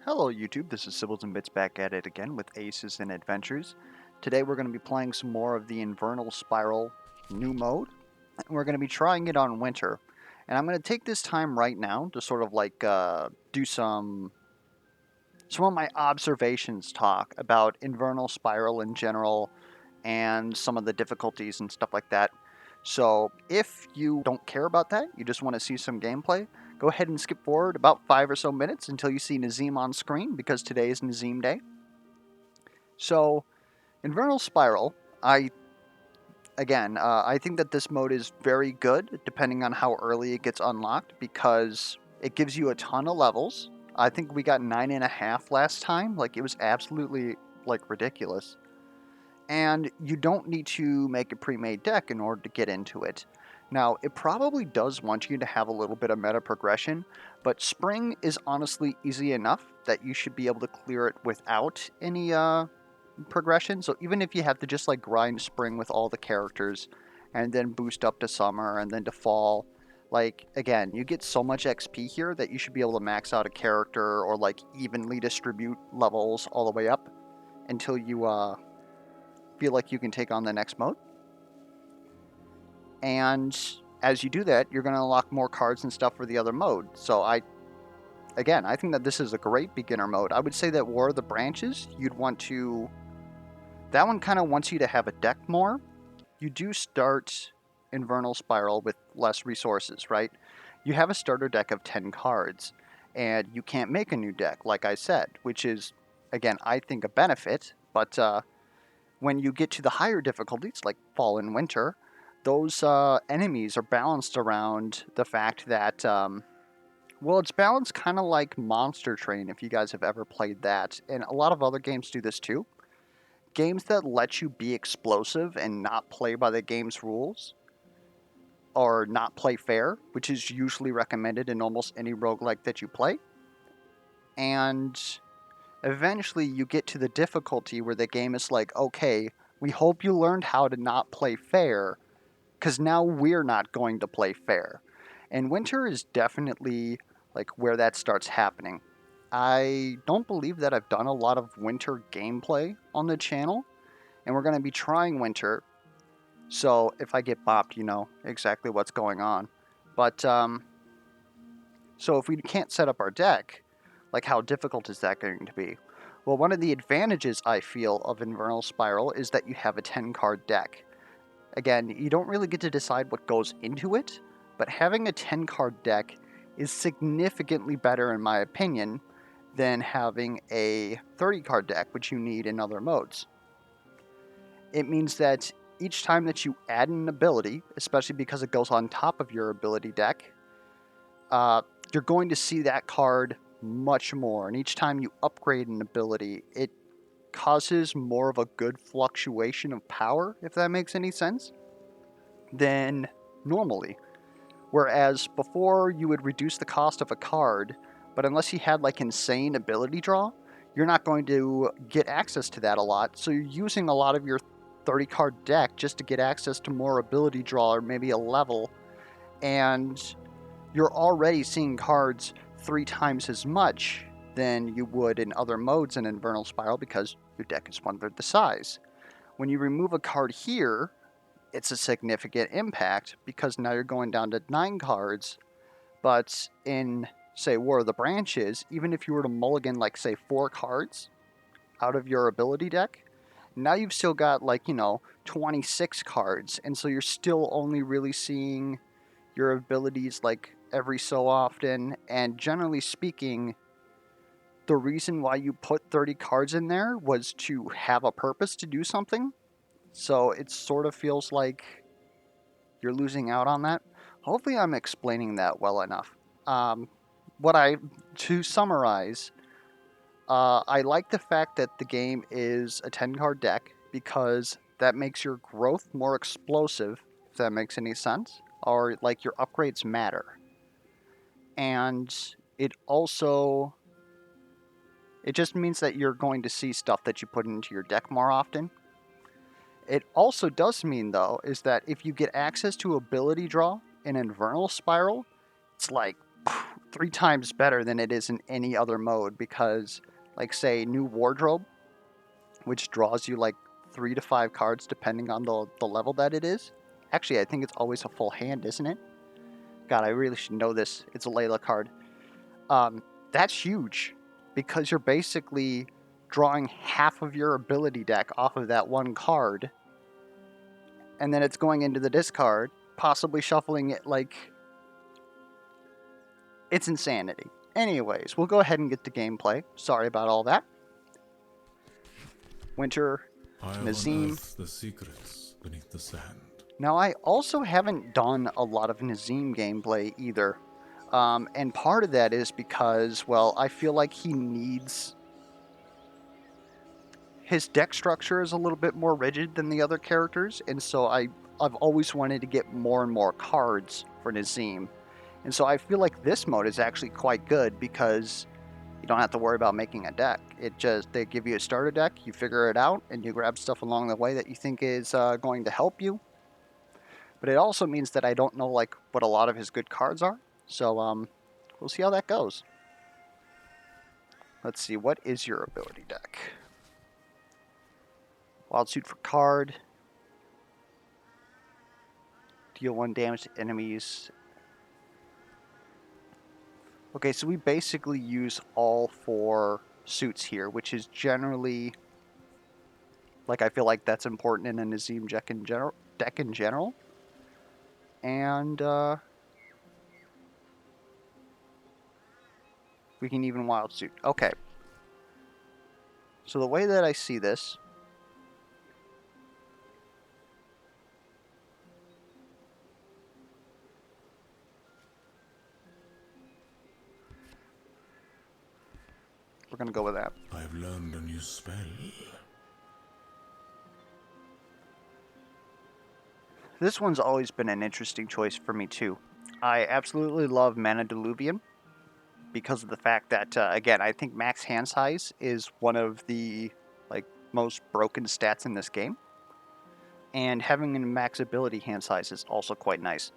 Hello YouTube, this is Sibbles and Bits back at it again with Aces and Adventures. Today we're going to be playing some more of the Infernal Spiral new mode, and we're going to be trying it on Winter. And I'm going to take this time right now to sort of do some of my observations talk about Infernal Spiral in general and some of the difficulties and stuff like that. So if you don't care about that, you just want to see some gameplay, go ahead and skip forward about 5 or so minutes until you see Nazim on screen, because today is Nazim Day. So, Infernal Spiral, I think that this mode is very good, depending on how early it gets unlocked, because it gives you a ton of levels. I think we got 9.5 last time, it was absolutely, ridiculous. And you don't need to make a pre-made deck in order to get into it. Now, it probably does want you to have a little bit of meta progression, but Spring is honestly easy enough that you should be able to clear it without any progression. So even if you have to just grind Spring with all the characters and then boost up to Summer and then to Fall, again, you get so much XP here that you should be able to max out a character or evenly distribute levels all the way up until you feel like you can take on the next mode. And as you do that, you're going to unlock more cards and stuff for the other mode. So I think that this is a great beginner mode. I would say that War of the Branches, that one kind of wants you to have a deck more. You do start Infernal Spiral with less resources, right? You have a starter deck of 10 cards, and you can't make a new deck, like I said, which is, again, I think a benefit, but when you get to the higher difficulties, like Fall and Winter, those enemies are balanced around the fact that, it's balanced kind of like Monster Train, if you guys have ever played that. And a lot of other games do this too. Games that let you be explosive and not play by the game's rules, or not play fair, which is usually recommended in almost any roguelike that you play. And eventually you get to the difficulty where the game is like, okay, we hope you learned how to not play fair, because now we're not going to play fair. And Winter is definitely where that starts happening. I don't believe that I've done a lot of Winter gameplay on the channel, and we're going to be trying Winter. So if I get bopped, you know exactly what's going on. But so if we can't set up our deck, how difficult is that going to be? Well, one of the advantages I feel of Infernal Spiral is that you have a 10-card deck. Again, you don't really get to decide what goes into it, but having a 10-card deck is significantly better, in my opinion, than having a 30-card deck, which you need in other modes. It means that each time that you add an ability, especially because it goes on top of your ability deck, you're going to see that card much more. And each time you upgrade an ability, it causes more of a good fluctuation of power, if that makes any sense, than normally. Whereas before, you would reduce the cost of a card, but unless you had insane ability draw, you're not going to get access to that a lot. So you're using a lot of your 30 card deck just to get access to more ability draw or maybe a level, and you're already seeing cards 3 times as much than you would in other modes in Infernal Spiral because your deck is 1/3 the size. When you remove a card here, it's a significant impact because now you're going down to 9 cards, but in, say, War of the Branches, even if you were to mulligan, say, 4 cards out of your ability deck, now you've still got, 26 cards, and so you're still only really seeing your abilities, every so often, and generally speaking, the reason why you put 30 cards in there was to have a purpose to do something, so it sort of feels like you're losing out on that. Hopefully I'm explaining that well enough. To summarize, I like the fact that the game is a 10-card deck because that makes your growth more explosive, if that makes any sense, or your upgrades matter. And it just means that you're going to see stuff that you put into your deck more often. It also does mean, though, is that if you get access to ability draw in Infernal Spiral, it's 3 times better than it is in any other mode because, like, say, new wardrobe, which draws you like 3 to 5 cards depending on the level that it is. Actually, I think it's always a full hand, isn't it? God, I really should know this. It's a Layla card. That's huge because you're basically drawing half of your ability deck off of that one card, and then it's going into the discard, possibly shuffling it. Like, it's insanity. Anyways, we'll go ahead and get to gameplay. Sorry about all that. Winter, Nazim. The secrets beneath the sand. Now, I also haven't done a lot of Nazim gameplay either. And part of that is because, well, I feel like he needs... His deck structure is a little bit more rigid than the other characters, and so I've always wanted to get more and more cards for Nazim. And so I feel like this mode is actually quite good because you don't have to worry about making a deck. They give you a starter deck, you figure it out, and you grab stuff along the way that you think is going to help you. But it also means that I don't know like what a lot of his good cards are. So we'll see how that goes. Let's see, what is your ability deck? Wild Suit for card. Deal 1 damage to enemies. Okay, so we basically use all 4 suits here, which is generally, like, I feel like that's important in a Nazim deck in general. And we can even Wild Suit. Okay. So the way that I see this, we're going to go with that. I've learned a new spell. This one's always been an interesting choice for me too. I absolutely love Mana Diluvian because of the fact that, again, I think max hand size is one of the most broken stats in this game. And having a max ability hand size is also quite nice.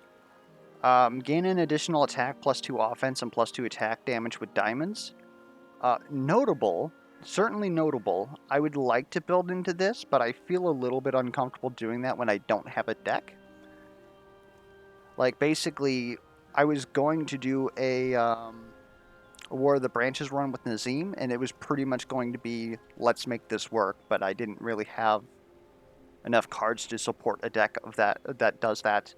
Gain an additional attack, +2 offense, and +2 attack damage with diamonds. Notable, certainly notable. I would like to build into this, but I feel a little bit uncomfortable doing that when I don't have a deck. Like, basically, I was going to do a War of the Branches run with Nazim, and it was pretty much going to be, let's make this work, but I didn't really have enough cards to support a deck of that does that.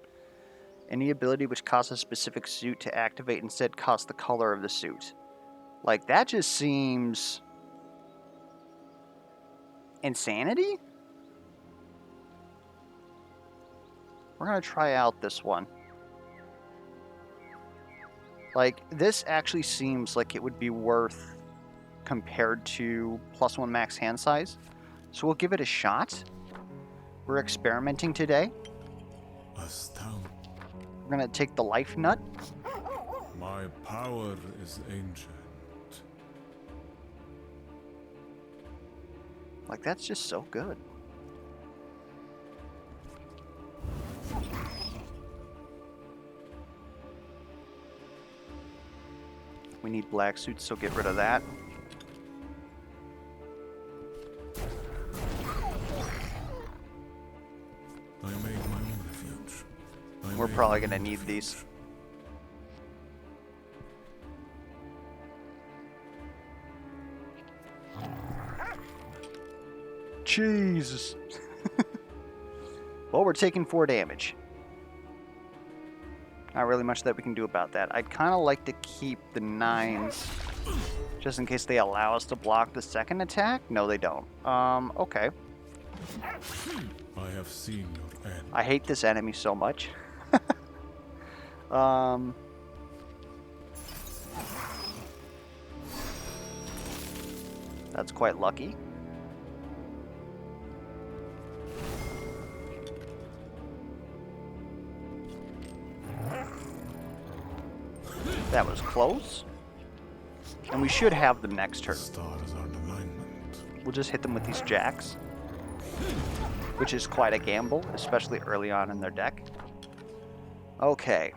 Any ability which costs a specific suit to activate instead costs the color of the suit. Like, that just seems insanity? We're going to try out this one. Like, this actually seems like it would be worth compared to +1 max hand size. So we'll give it a shot. We're experimenting today. Astounding. We're going to take the life nut. My power is ancient. Like, that's just so good. We need black suits, so get rid of that. I made my own refuge. We're probably going to need these. Jesus. Well, we're taking 4 damage. Not really much that we can do about that. I'd kind of like to keep the 9s just in case they allow us to block the second attack. No, they don't. Okay. I have seen your end. I hate this enemy so much. That's quite lucky. That was close. And we should have them next turn. Stars are in alignment. We'll just hit them with these jacks, which is quite a gamble, especially early on in their deck. Okay.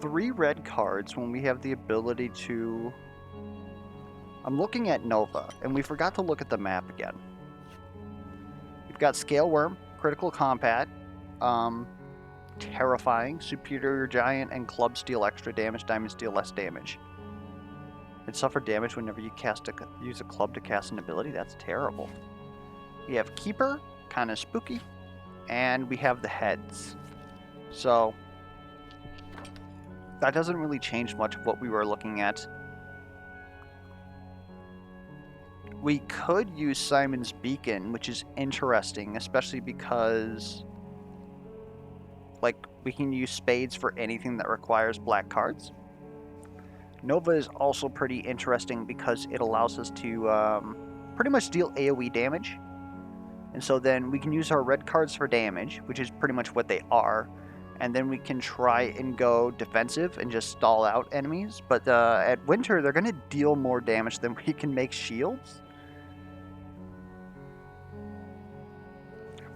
3 red cards when we have the ability to... I'm looking at Nova, and we forgot to look at the map again. We've got Scale Worm, Critical Combat, Terrifying, Superior Giant, and Club Steel extra damage, Diamond Steel less damage. It suffer damage whenever you use a club to cast an ability. That's terrible. We have Keeper, kind of spooky, and we have the heads. So that doesn't really change much of what we were looking at. We could use Simon's Beacon, which is interesting, especially because, like, we can use spades for anything that requires black cards. Nova is also pretty interesting because it allows us to pretty much deal AoE damage. And so then we can use our red cards for damage, which is pretty much what they are. And then we can try and go defensive and just stall out enemies. But at Winter, they're going to deal more damage than we can make shields.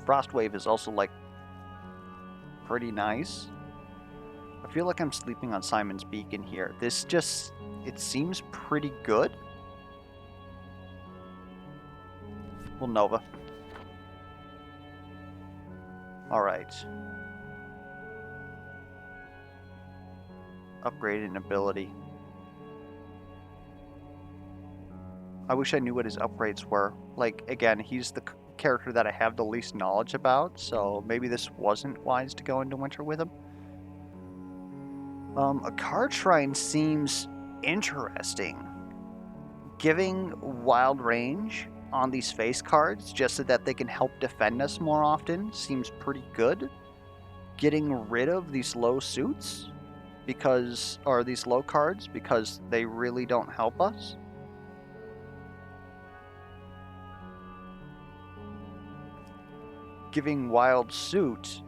Frostwave is also, like, pretty nice. I feel like I'm sleeping on Simon's Beacon here. This just, it seems pretty good. Well, Nova. Alright. Upgraded an ability. I wish I knew what his upgrades were. Like, again, he's the character that I have the least knowledge about, so maybe this wasn't wise to go into Winter with him. A card shrine seems interesting. Giving wild range on these face cards just so that they can help defend us more often seems pretty good. Getting rid of these low suits or these low cards because they really don't help us. Giving wild suit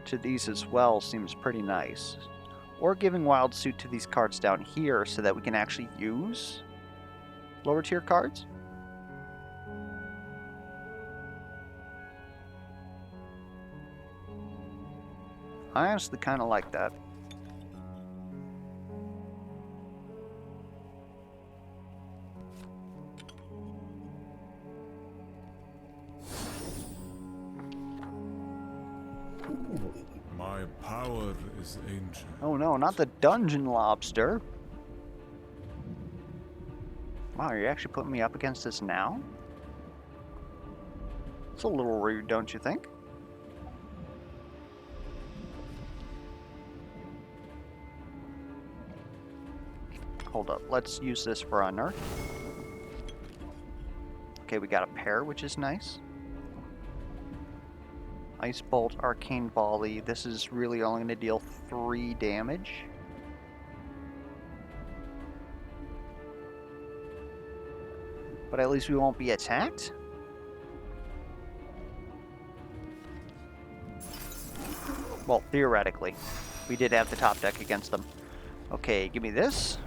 to these as well seems pretty nice. Or giving wild suit to these cards down here so that we can actually use lower tier cards. I honestly kind of like that. My power is ancient. Oh no, not the dungeon lobster. Wow, you're actually putting me up against this now? It's a little rude, don't you think? Hold up, let's use this for unearth. Okay, we got a pair, which is nice. Ice Bolt, Arcane Volley. This is really only going to deal 3 damage. But at least we won't be attacked. Well, theoretically. We did have the top deck against them. Okay, give me this.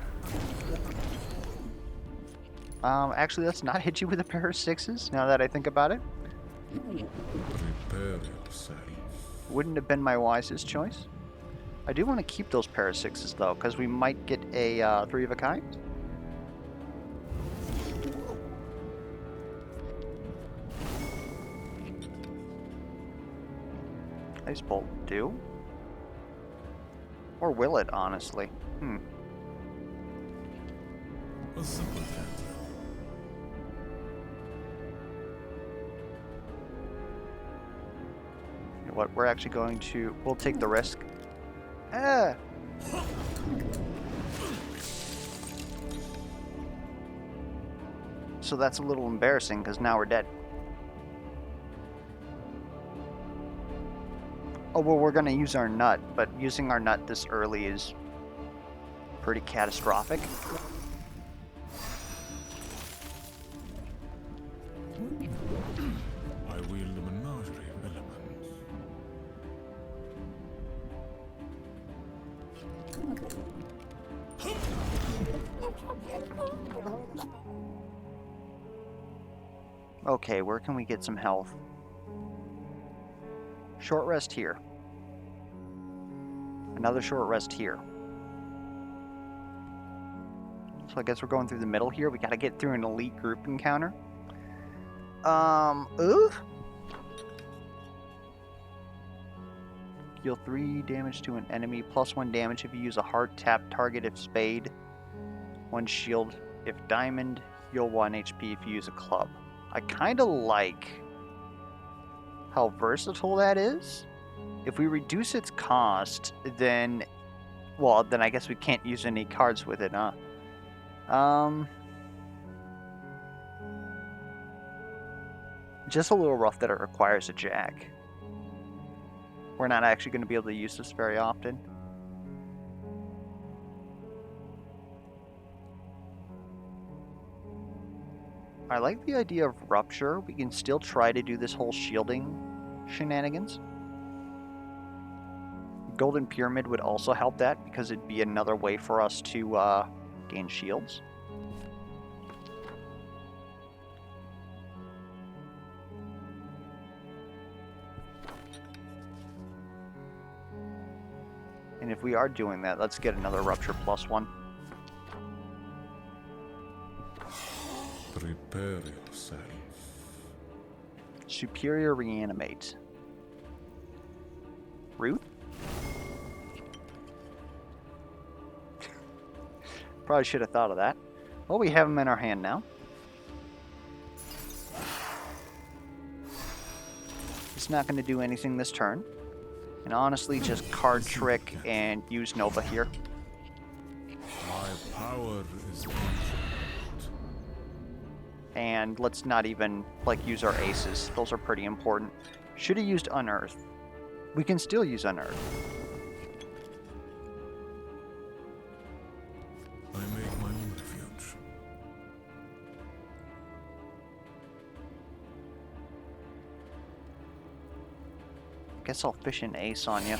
Actually, let's not hit you with a pair of 6s, now that I think about it. Prepare yourself. Wouldn't have been my wisest choice. I do want to keep those pair of 6s, though, because we might get a 3 of a kind. Ice Bolt do. Or will it, honestly? A simple tactic. You know what? We're actually going to... We'll take the risk. Ah! So that's a little embarrassing, because now we're dead. Oh, well, we're going to use our nut, but using our nut this early is pretty catastrophic. I wield a menagerie of elements. Okay, where can we get some health? Short rest here. Another short rest here. So I guess we're going through the middle here. We gotta get through an elite group encounter. Ooh. Deal 3 damage to an enemy, +1 damage if you use a hard tap target if spade. 1 shield if diamond. Heal 1 HP if you use a club. I kinda like how versatile that is. If we reduce its cost, then... well, then I guess we can't use any cards with it, huh? Just a little rough that it requires a jack. We're not actually going to be able to use this very often. I like the idea of rupture. We can still try to do this whole shielding shenanigans. Golden Pyramid would also help that because it'd be another way for us to gain shields. And if we are doing that, let's get another rupture +1. Prepare yourself. Superior reanimate. Root? Probably should have thought of that. Well, we have them in our hand now. It's not going to do anything this turn. And honestly, just card trick and use Nova here. My power is infinite. And let's not even like use our aces. Those are pretty important. Should have used Unearth. We can still use Unearth. I make my own refuge. Guess I'll fish an ace on you.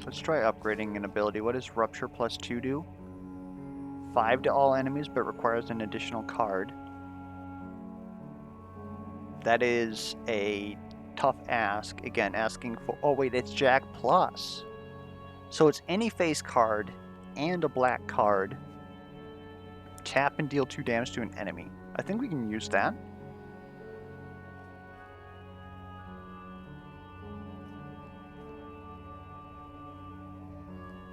Let's try upgrading an ability. What does Rupture +2 do? 5 to all enemies, but requires an additional card. That is a tough ask. Again, asking for... oh wait, it's Jack Plus. So it's any face card and a black card. Tap and deal 2 damage to an enemy. I think we can use that.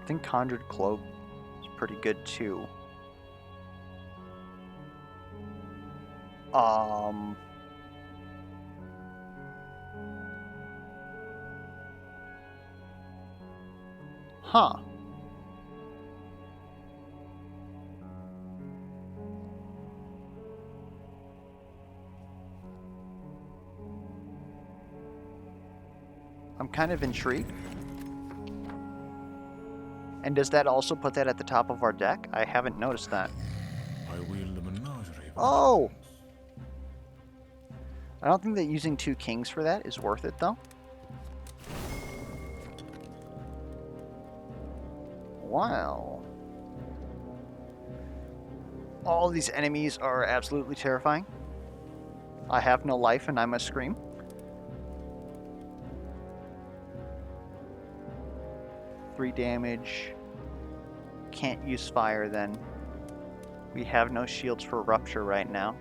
I think Conjured Cloak is pretty good too. Huh. I'm kind of intrigued. And does that also put that at the top of our deck? I haven't noticed that. I wield the menagerie. Oh! I don't think that using 2 kings for that is worth it, though. Wow. All these enemies are absolutely terrifying. I have no life and I must scream. Three damage. Can't use fire then. We have no shields for rupture right now.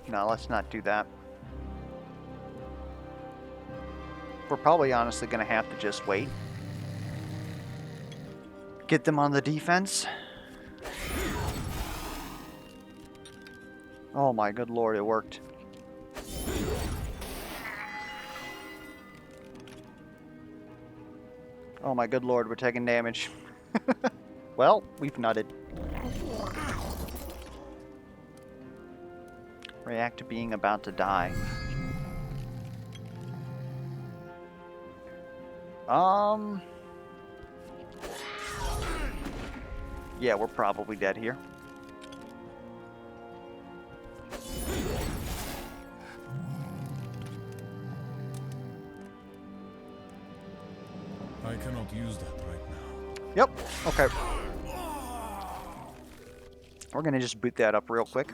No, let's not do that. We're probably honestly going to have to just wait. Get them on the defense. Oh my good lord, it worked. Oh my good lord, we're taking damage. Well, we've nutted. React to being about to die. Yeah, we're probably dead here. I cannot use that right now. Yep. Okay. We're gonna just boot that up real quick.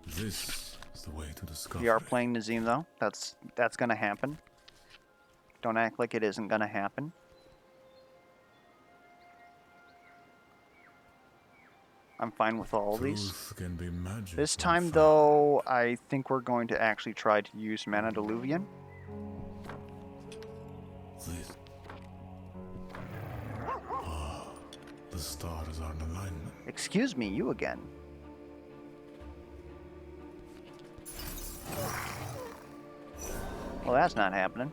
This is the way to discover. We are playing Nazim though. That's gonna happen. Don't act like it isn't gonna happen. I'm fine with all these. Truth can be magic. This when time found. though, I think we're going to actually try to use Mana Diluvian. This. Ah, the stars are in alignment. Excuse me, you again. Well, that's not happening.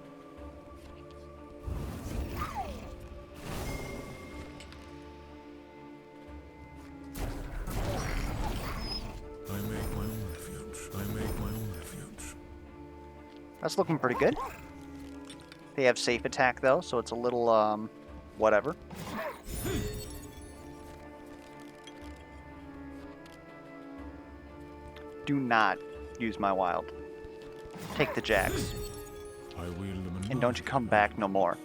I make my own refuge. I make my own refuge. That's looking pretty good. They have safe attack though, so it's a little, whatever. Do not use my wild. Take the jacks. I wield them And don't you come back no more.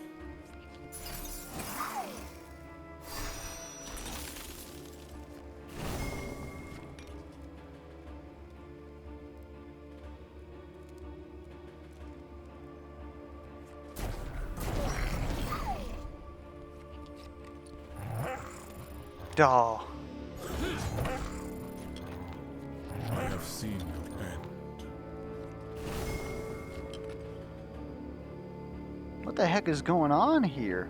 Oh. I have seen your end. What the heck is going on here?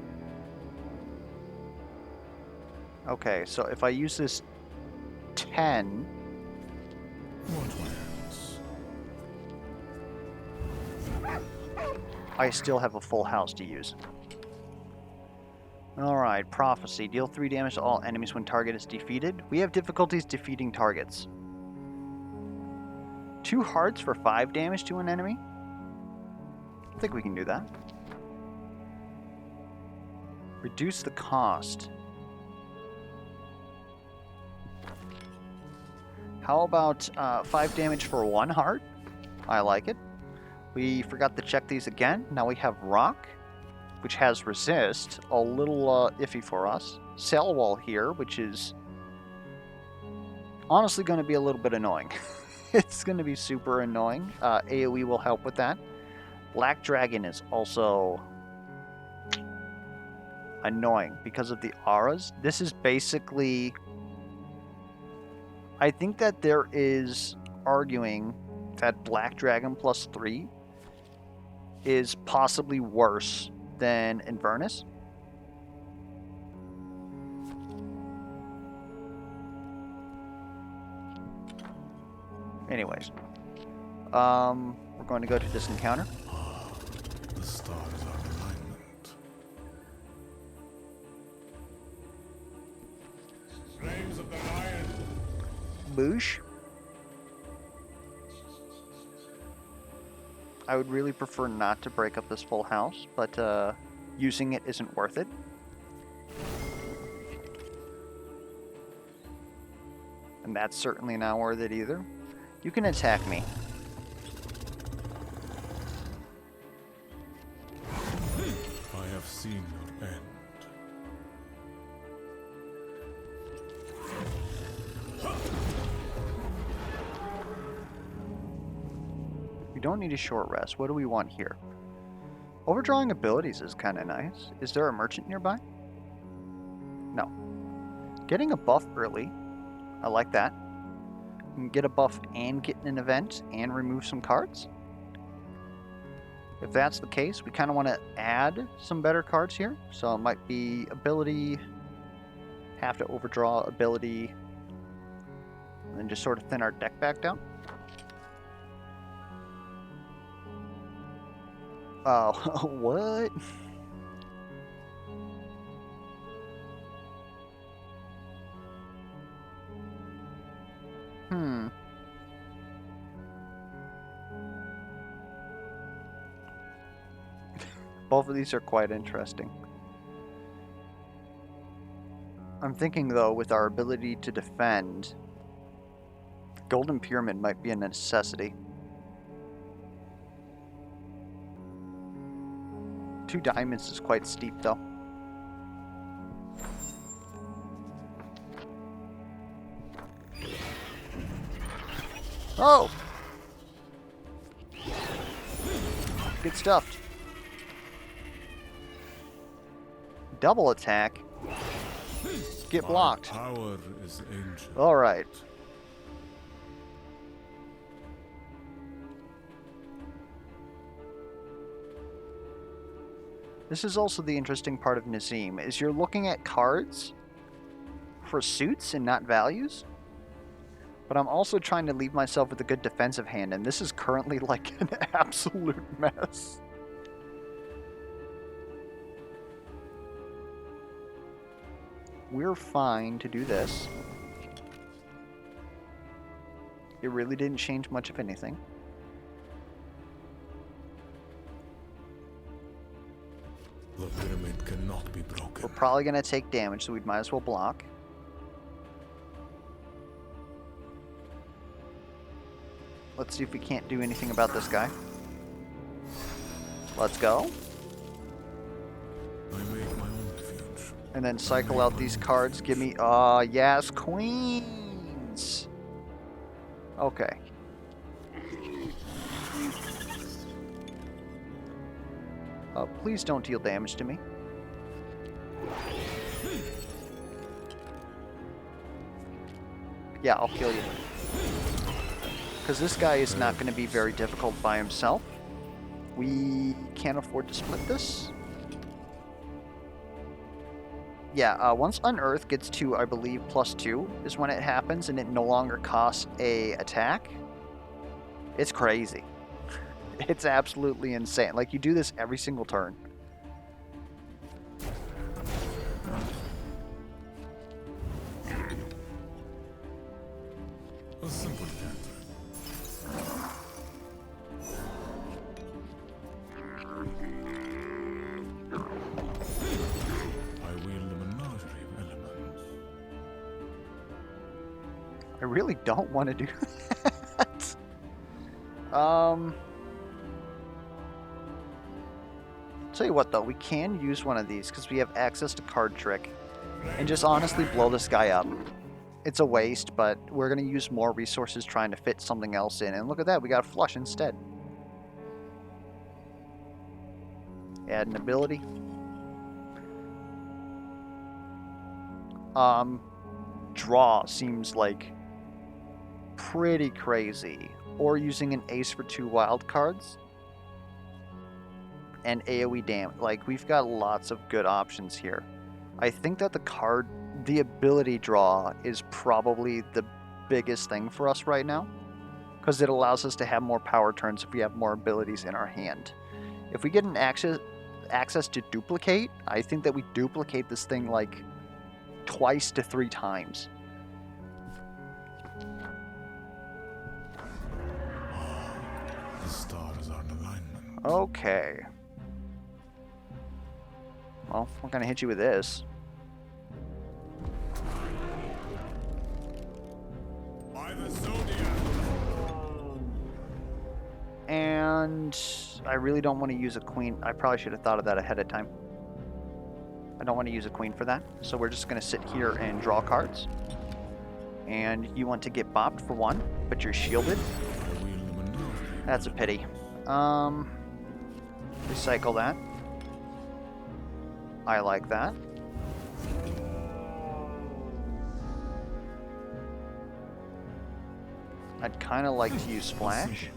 Okay, so if I use this 10, What lands? I still have a full house to use. Alright, Prophecy. Deal 3 damage to all enemies when target is defeated. We have difficulties defeating targets. 2 hearts for 5 damage to an enemy? I think we can do that. Reduce the cost. How about 5 damage for 1 heart? I like it. We forgot to check these again. Now we have Roc, which has resist, a little iffy for us. Cell Wall here, which is honestly going to be a little bit annoying. It's going to be super annoying. AoE will help with that. Black Dragon is also annoying because of the auras. This is basically... I think that there is arguing that Black Dragon plus 3 is possibly worse than Inverness. Anyways, we're going to go to this encounter. The stars are in alignment. Flames of the lion. Boosh. I would really prefer not to break up this full house, but using it isn't worth it. And that's certainly not worth it either. You can attack me. I have seen your end. We don't need a short rest. What do we want here? Overdrawing abilities is kind of nice. Is there a merchant nearby? No. Getting a buff early. I like that. You can get a buff and get an event and remove some cards. If that's the case, we kind of want to add some better cards here. So it might be ability, have to overdraw ability, and then just sort of thin our deck back down. Oh, what? Both of these are quite interesting. I'm thinking, though, with our ability to defend, Golden Pyramid might be a necessity. 2 diamonds is quite steep, though. Oh! Get stuffed. Double attack. Get blocked. Power is ancient. Alright. This is also the interesting part of Nazim, is you're looking at cards for suits and not values. But I'm also trying to leave myself with a good defensive hand, and this is currently like an absolute mess. We're fine to do this. It really didn't change much of anything. The pyramid cannot be broken. We're probably going to take damage, so we might as well block. Let's see if we can't do anything about this guy. Let's go. I make my own refuge. And then cycle out these cards. Give me... yes, queens! Okay. Please don't deal damage to me. Yeah, I'll kill you. Because this guy is not going to be very difficult by himself. We can't afford to split this. Yeah, once Unearth gets to, I believe, +2 is when it happens, and it no longer costs a attack. It's crazy. It's absolutely insane. Like, you do this every single turn. A simple cantrip. I wield a menagerie of elements. I really don't want to do that. Tell you what, though, we can use one of these because we have access to card trick and just honestly blow this guy up. It's a waste, but we're going to use more resources trying to fit something else in. And look at that, we got flush instead. Add an ability. Draw seems like pretty crazy. Or using an ace for 2 wild cards. And AoE damage. Like, we've got lots of good options here. I think that the ability draw is probably the biggest thing for us right now. Because it allows us to have more power turns if we have more abilities in our hand. If we get an access to duplicate, I think that we duplicate this thing like twice to 3 times. The stars are in alignment. Okay. Well, we're gonna hit you with this. By the Zodiac. And I really don't want to use a queen. I probably should have thought of that ahead of time. I don't want to use a queen for that. So we're just gonna sit here and draw cards. And you want to get bopped for 1, but you're shielded. I wield a menagerie. That's a pity. Recycle that. I like that. I'd kind of like to use Splash.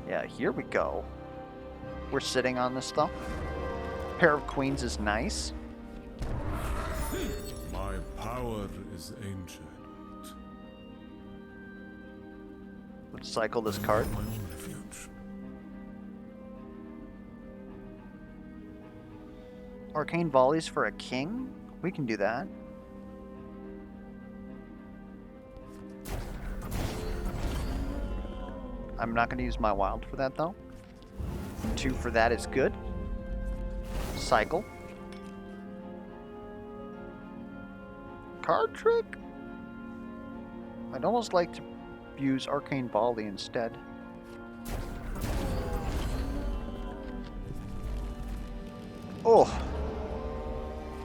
Yeah, here we go. We're sitting on this stuff. Pair of queens is nice. My power is ancient. Let's cycle this card. My own refuge. Arcane volleys for a king? We can do that. I'm not going to use my wild for that, though. 2 for that is good. Cycle. Card trick? I'd almost like to use Arcane Volley instead. Oh,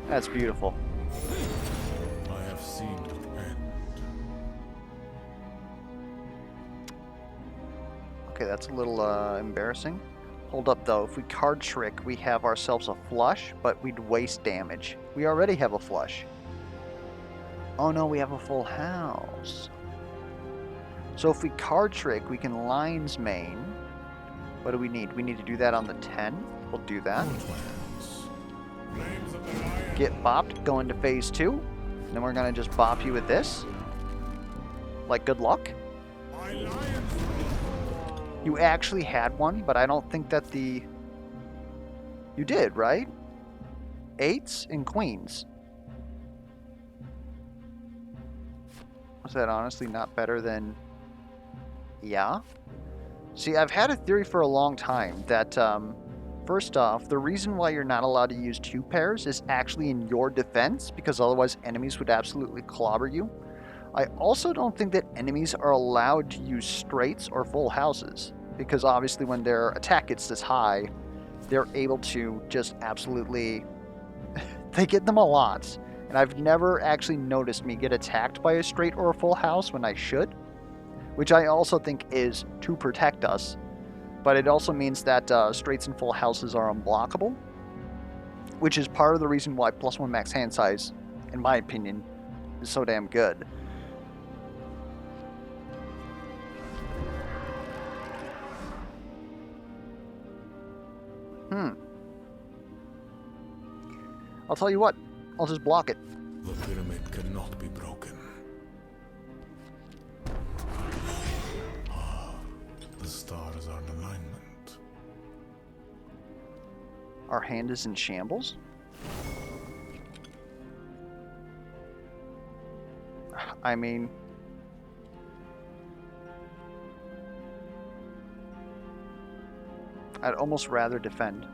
that's beautiful. I have seen it end. Okay, that's a little embarrassing. Hold up though, if we card trick, we have ourselves a flush, but we'd waste damage. We already have a flush. Oh no, we have a full house. So if we card trick, we can lion's mane. What do we need? We need to do that on the 10. We'll do that. Get bopped, go into phase 2. Then we're gonna just bop you with this. Like good luck. You actually had one, but I don't think that the... You did, right? 8s and queens. Was that honestly not better than... Yeah? See, I've had a theory for a long time that, first off, the reason why you're not allowed to use 2 pairs is actually in your defense, because otherwise enemies would absolutely clobber you. I also don't think that enemies are allowed to use straights or full houses, because obviously when their attack gets this high, they're able to just absolutely... they get them a lot. And I've never actually noticed me get attacked by a straight or a full house when I should, which I also think is to protect us. But it also means that straights and full houses are unblockable, which is part of the reason why +1 max hand size, in my opinion, is so damn good. I'll tell you what, I'll just block it. The pyramid cannot be broken. The stars are in alignment. Our hand is in shambles? I mean... I'd almost rather defend.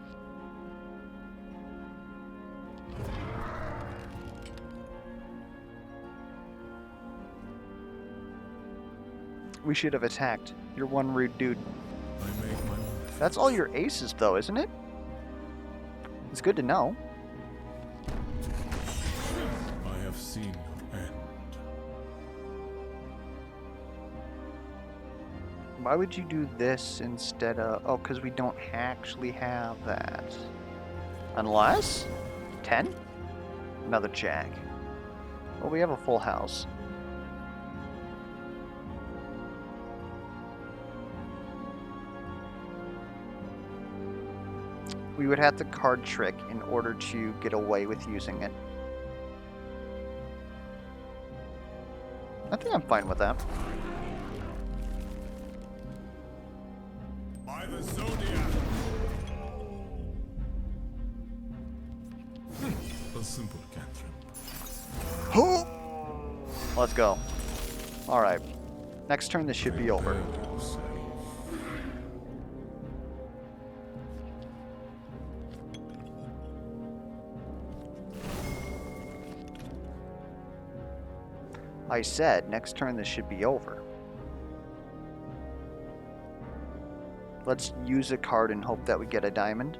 We should have attacked. You're one rude dude. I make my own. That's all your aces though, isn't it? It's good to know. I have seen your end. Why would you do this instead of... Oh, because we don't actually have that. Unless... 10? Another jack. Well, we have a full house. We would have to card trick in order to get away with using it. I think I'm fine with that. By the Zodiac! A simple cantrip. Let's go. Alright. Next turn this should be over. I said, next turn this should be over. Let's use a card and hope that we get a diamond.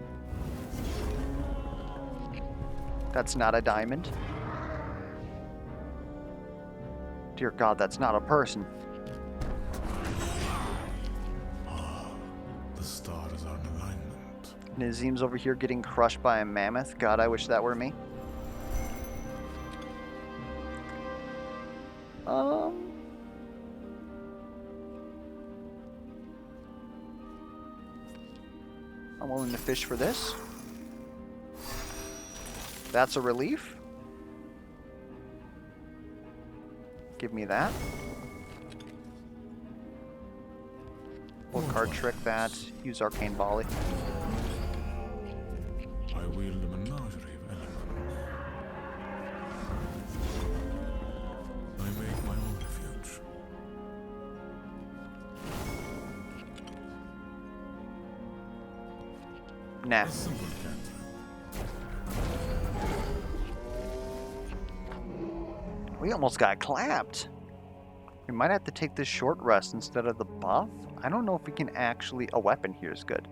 That's not a diamond. Dear God, that's not a person. The stars are in alignment. Nazim's over here getting crushed by a mammoth. God, I wish that were me. I'm willing to fish for this. That's a relief. Give me that. We'll card trick that. Use Arcane Volley. I wield a menagerie of elements. I make my own refuge. Nah. A simple cantrip. We almost got clapped. We might have to take this short rest instead of the buff. I don't know if we can actually... A weapon here is good.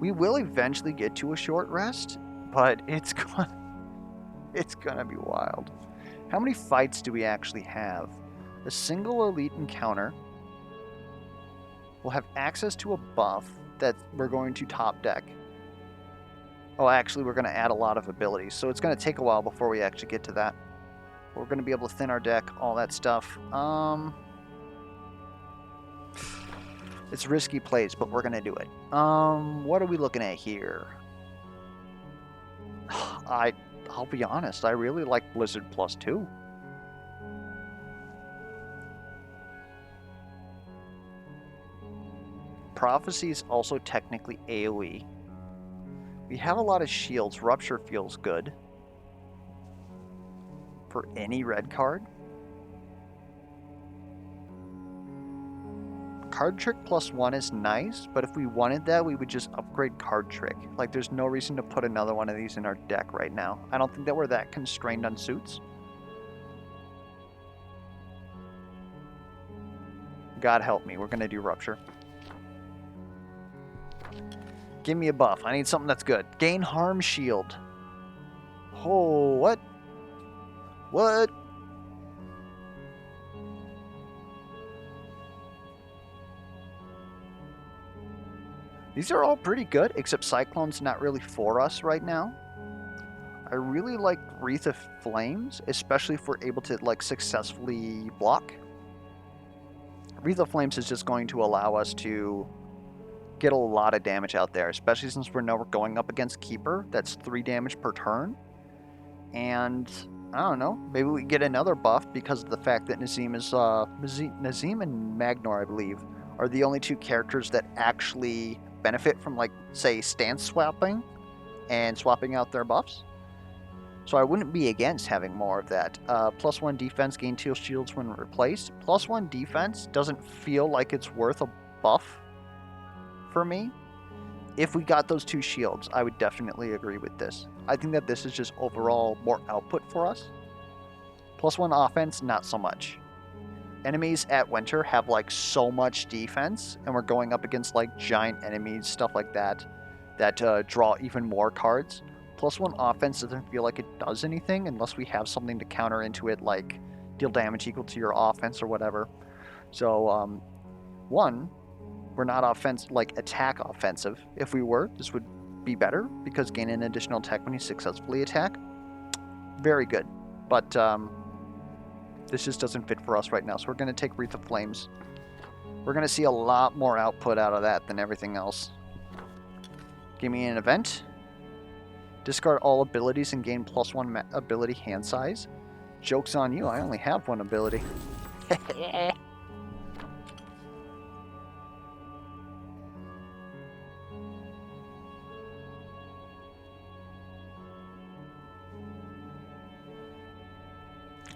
We will eventually get to a short rest, but it's gonna be wild. How many fights do we actually have? A single elite encounter. We'll have access to a buff that we're going to top deck. Oh, actually, we're going to add a lot of abilities, so it's going to take a while before we actually get to that. We're going to be able to thin our deck, all that stuff. It's risky plays, but we're going to do it. What are we looking at here? I'll be honest, I really like Blizzard +2. Prophecy is also technically AoE. We have a lot of shields. Rupture feels good. For any red card. Card Trick +1 is nice, but if we wanted that, we would just upgrade Card Trick. Like, there's no reason to put another one of these in our deck right now. I don't think that we're that constrained on suits. God help me, we're going to do Rupture. Give me a buff. I need something that's good. Gain Harm Shield. Oh, what? What? These are all pretty good, except Cyclone's not really for us right now. I really like Wreath of Flames, especially if we're able to like successfully block. Wreath of Flames is just going to allow us to get a lot of damage out there, especially since we're going up against Keeper. That's 3 damage per turn. And I don't know, maybe we get another buff because of the fact that Nazim is Nazim and Magnor, I believe, are the only 2 characters that actually benefit from, like, say, stance swapping and swapping out their buffs. So I wouldn't be against having more of that. +1 defense, gain 2 shields when replaced. +1 defense doesn't feel like it's worth a buff for me. If we got those 2 shields, I would definitely agree with this. I think that this is just overall more output for us. +1 offense, not so much. Enemies at Winter have like so much defense, and we're going up against like giant enemies, stuff like that, that draw even more cards. +1 offense doesn't feel like it does anything unless we have something to counter into it, like deal damage equal to your offense or whatever. So, one, we're not attack offensive. If we were, this would be better because gain an additional attack when you successfully attack. Very good. But this just doesn't fit for us right now, so we're going to take Wreath of Flames. We're going to see a lot more output out of that than everything else. Give me an event. Discard all abilities and gain +1 ability hand size. Joke's on you, I only have 1 ability.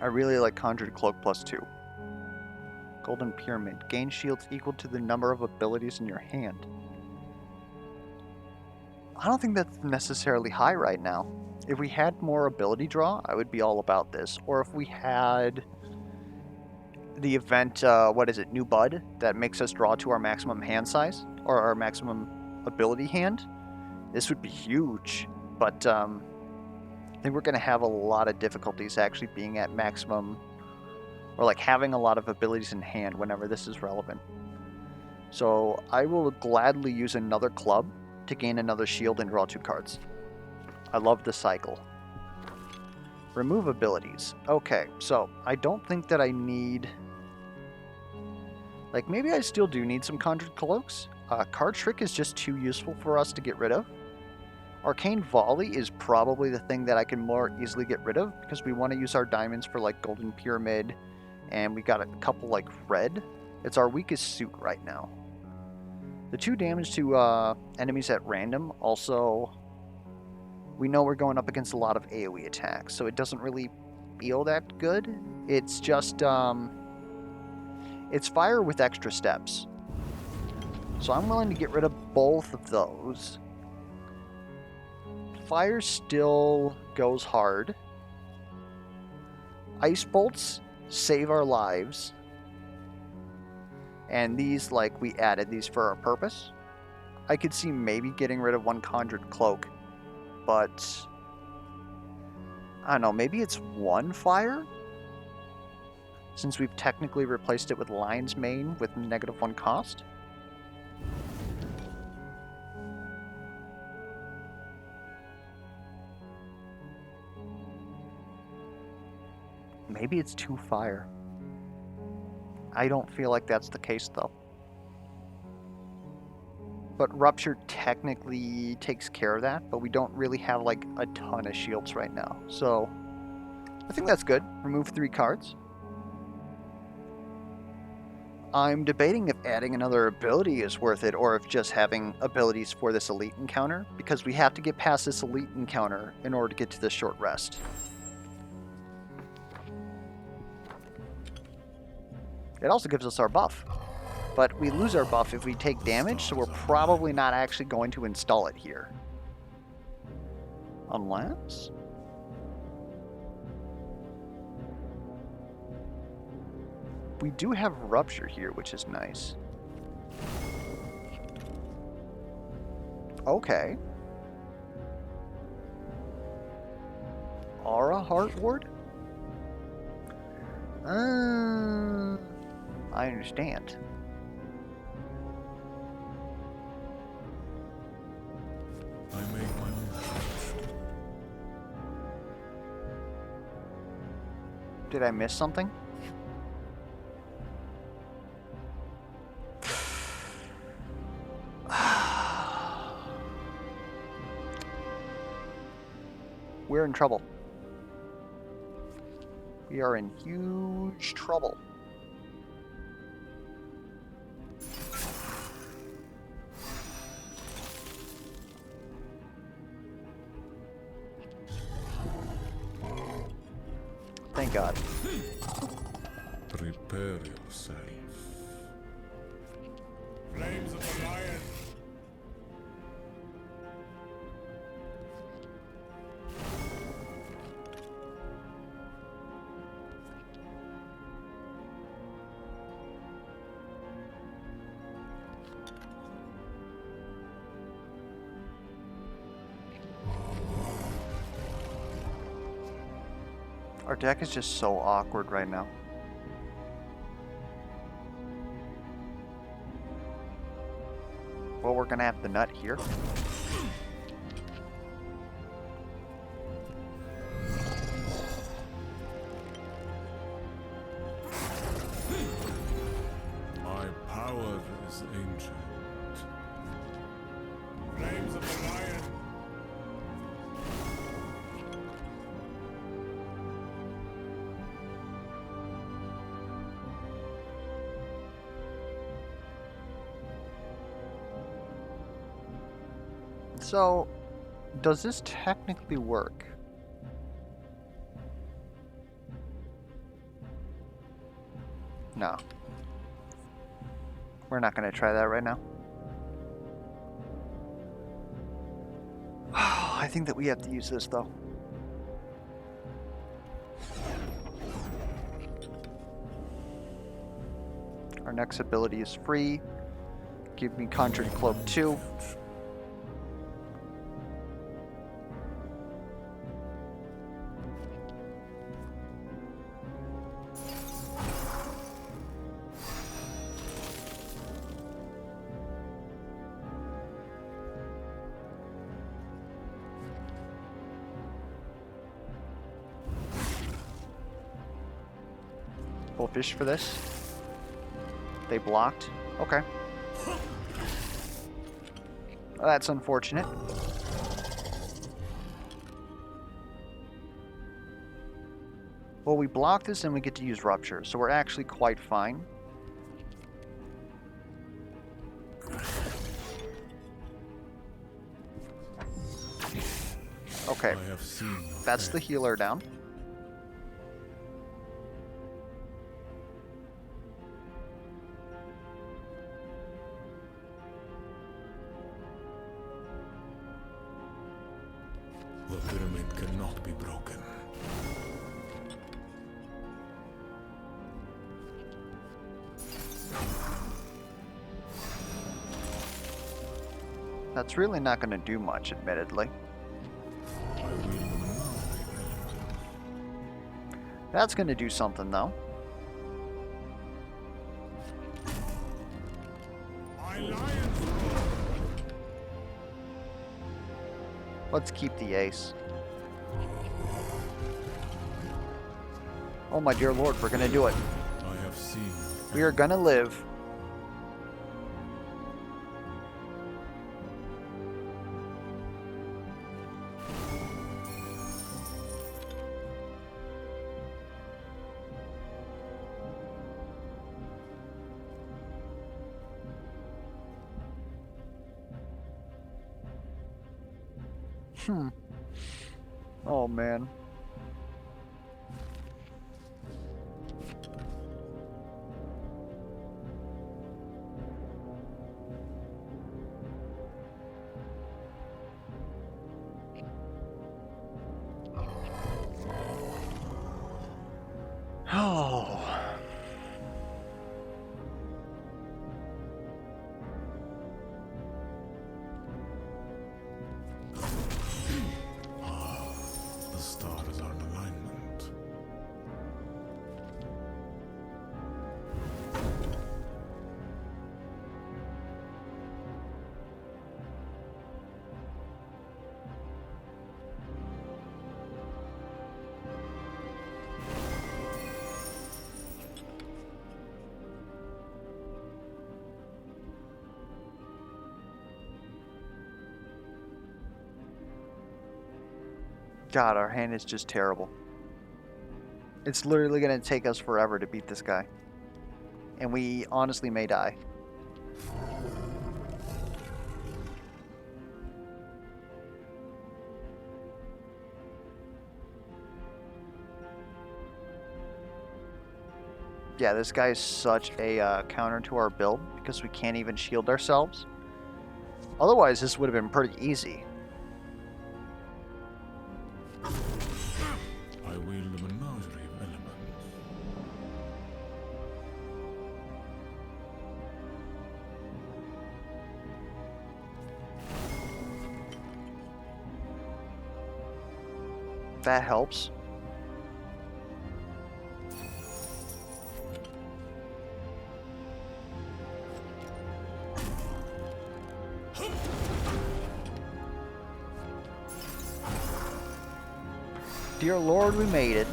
I really like Conjured Cloak +2. Golden Pyramid. Gain shields equal to the number of abilities in your hand. I don't think that's necessarily high right now. If we had more ability draw, I would be all about this. Or if we had the event, New Bud, that makes us draw to our maximum hand size, or our maximum ability hand, this would be huge. But I think we're going to have a lot of difficulties actually being at maximum, or like having a lot of abilities in hand whenever this is relevant. So I will gladly use another club to gain another shield and draw 2 cards. I love the cycle. Remove abilities. Okay, so I don't think that I need... Like, maybe I still do need some Conjured Cloaks. Card Trick is just too useful for us to get rid of. Arcane Volley is probably the thing that I can more easily get rid of, because we want to use our diamonds for, like, Golden Pyramid, and we got a couple, like, red. It's our weakest suit right now. The 2 damage to enemies at random also... We know we're going up against a lot of AoE attacks, so it doesn't really feel that good. It's just... It's fire with extra steps. So I'm willing to get rid of both of those. Fire still goes hard. Ice bolts save our lives. And these, like, we added these for our purpose. I could see maybe getting rid of one Conjured Cloak, but I don't know, maybe it's one fire? Since we've technically replaced it with Lion's Mane with -1 cost? Maybe it's 2 fire. I don't feel like that's the case, though. But Rupture technically takes care of that, but we don't really have, like, a ton of shields right now. So, I think that's good. Remove 3 cards. I'm debating if adding another ability is worth it, or if just having abilities for this elite encounter, because we have to get past this elite encounter in order to get to the short rest. It also gives us our buff. But we lose our buff if we take damage, so we're probably not actually going to install it here. Unless... we do have Rupture here, which is nice. Okay. Aura Heart Ward? I understand. I make my own refuge. Did I miss something? We're in trouble. We are in huge trouble. Thank God. Prepare yourself. Flames of the lion. Our deck is just so awkward right now. Well, we're gonna have the nut here. My power is ancient. Flames of the lion. So, does this technically work? No. We're not going to try that right now. I think that we have to use this, though. Our next ability is free. Give me Conjured Cloak 2. Full fish for this. They blocked. Okay. Well, that's unfortunate. Well, we block this and we get to use Rupture, so we're actually quite fine. Okay, I have seen your that's the fate. healer down. The pyramid cannot be broken. That's really not going to do much, admittedly. I wield the menagerie of elements. That's going to do something, though. My lion's roar. Let's keep the ace. Oh my dear lord, we're going to do it. I have seen. We are going to live. Oh man. Oh. The stars are in alignment. God, our hand is just terrible. It's literally going to take us forever to beat this guy. And we honestly may die. Yeah, this guy is such a counter to our build because we can't even shield ourselves. Otherwise, this would have been pretty easy. I wield the menagerie of elements. That helps. Dear Lord, we made it.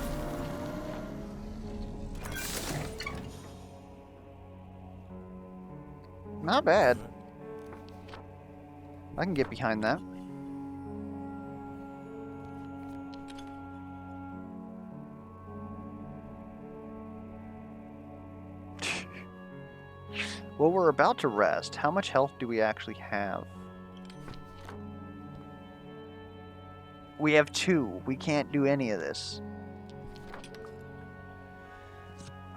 Not bad. I can get behind that. Well, we're about to rest. How much health do we actually have? We have 2. We can't do any of this.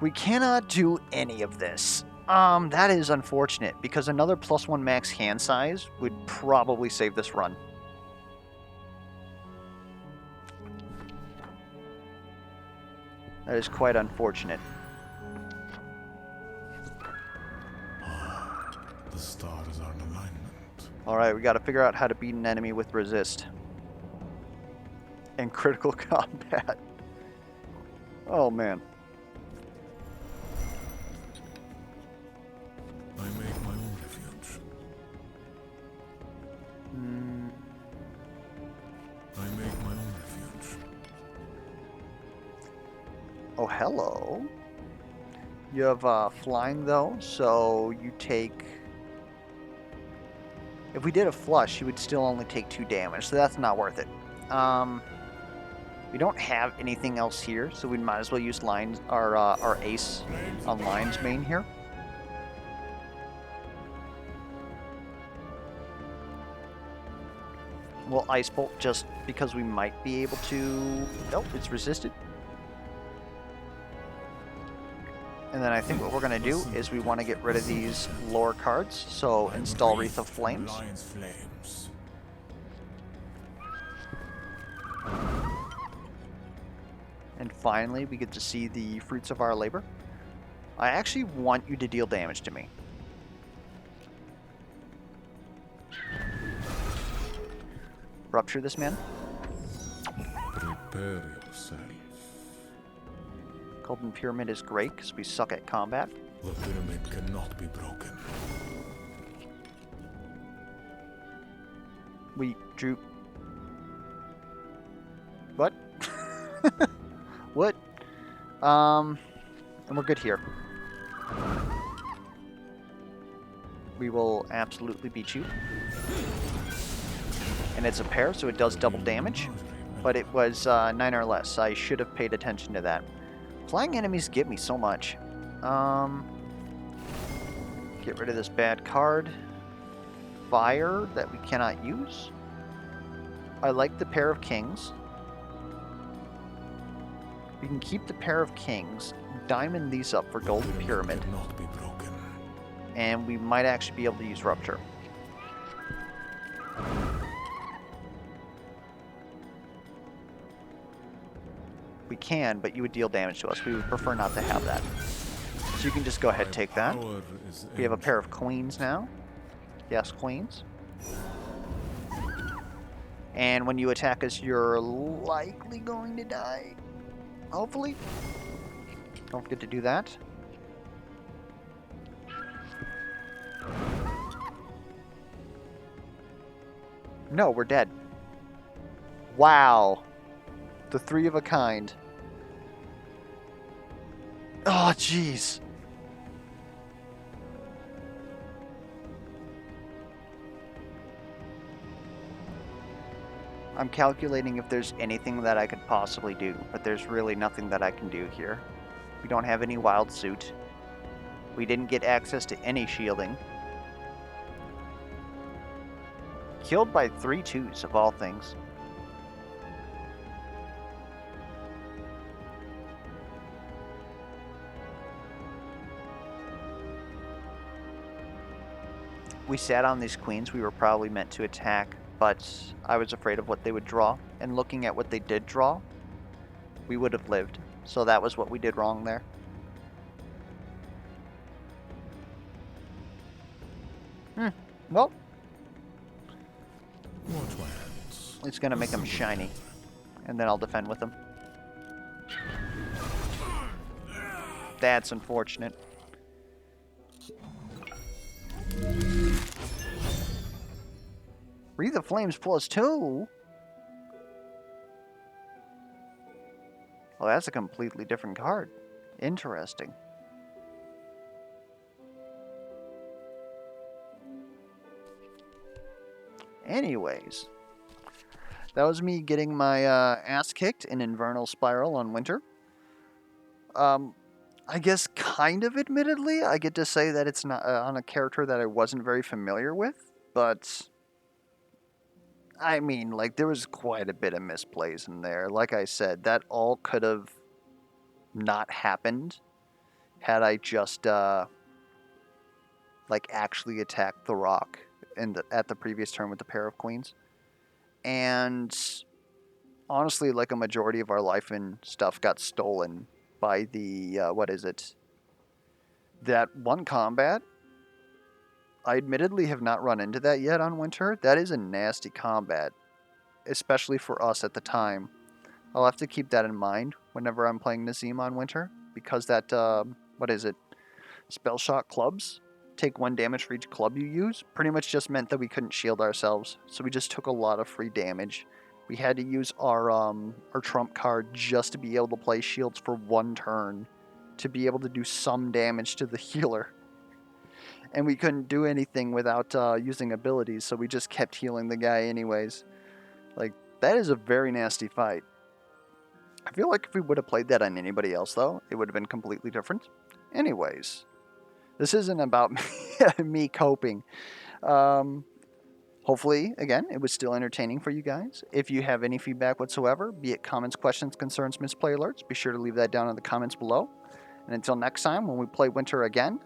We cannot do any of this. That is unfortunate, because another +1 max hand size would probably save this run. That is quite unfortunate. The stars are in alignment. Alright, we gotta figure out how to beat an enemy with resist. And critical combat. Oh man. I make my own refuge. I make my own refuge. Oh, hello. You have flying though, so you take... If we did a flush, you would still only take 2 damage, so that's not worth it. We don't have anything else here, so we might as well use lines, our ace on lion's mane here. We'll ice bolt just because we might be able to... Nope, it's resisted. And then I think what we're going to do is we want to get rid of these lore cards, so install Wreath of Flames. Lion's flames. And finally, we get to see the fruits of our labor. I actually want you to deal damage to me. Rupture this man. Prepare yourself. Golden Pyramid is great because we suck at combat. The pyramid cannot be broken. We drew... What? What? And we're good here. We will absolutely beat you. And it's a pair, so it does double damage. But it was 9 or less. I should have paid attention to that. Flying enemies give me so much. Get rid of this bad card. Fire that we cannot use. I like the pair of kings. We can keep the pair of kings, diamond these up for golden pyramid, Cannot be broken. and we might actually be able to use rupture. We can, but you would deal damage to us. We would prefer not to have that. So you can just go ahead and take that. Power is We have a pair of queens now. Yes, queens. And when you attack us, you're likely going to die. Hopefully. Don't forget to do that. No, we're dead. Wow. The three of a kind. Oh, jeez. I'm calculating if there's anything that I could possibly do, but there's really nothing that I can do here. We don't have any wild suit. We didn't get access to any shielding. Killed by 3 twos of all things. We sat on these queens. We were probably meant to attack, but I was afraid of what they would draw. And looking at what they did draw, we would have lived. So that was what we did wrong there. Well, Watch my hands. it's going to make them shiny. And then I'll defend with them. That's unfortunate. Wreath of Flames +2? Well, that's a completely different card. Interesting. Anyways, that was me getting my ass kicked in Infernal Spiral on Winter. I guess kind of admittedly, I get to say that it's not on a character that I wasn't very familiar with, but I mean, like, there was quite a bit of misplays in there. Like I said, that all could have not happened had I just like actually attacked the rock at the previous turn with the pair of queens. And honestly, like, a majority of our life and stuff got stolen by the what is it? That one combat. I admittedly have not run into that yet on Winter. That is a nasty combat, especially for us at the time. I'll have to keep that in mind whenever I'm playing Nazim on Winter, because that, what is it? Spell shot clubs take 1 damage for each club you use. Pretty much just meant that we couldn't shield ourselves, so we just took a lot of free damage. We had to use our trump card just to be able to play shields for 1 turn to be able to do some damage to the healer. And we couldn't do anything without using abilities, so we just kept healing the guy anyways. Like, that is a very nasty fight. I feel like if we would have played that on anybody else, though, it would have been completely different. Anyways, this isn't about me coping. Hopefully, again, it was still entertaining for you guys. If you have any feedback whatsoever, be it comments, questions, concerns, misplay alerts, be sure to leave that down in the comments below. And until next time, when we play Winter again,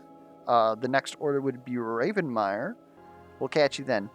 the next order would be Ravenmeyer. We'll catch you then.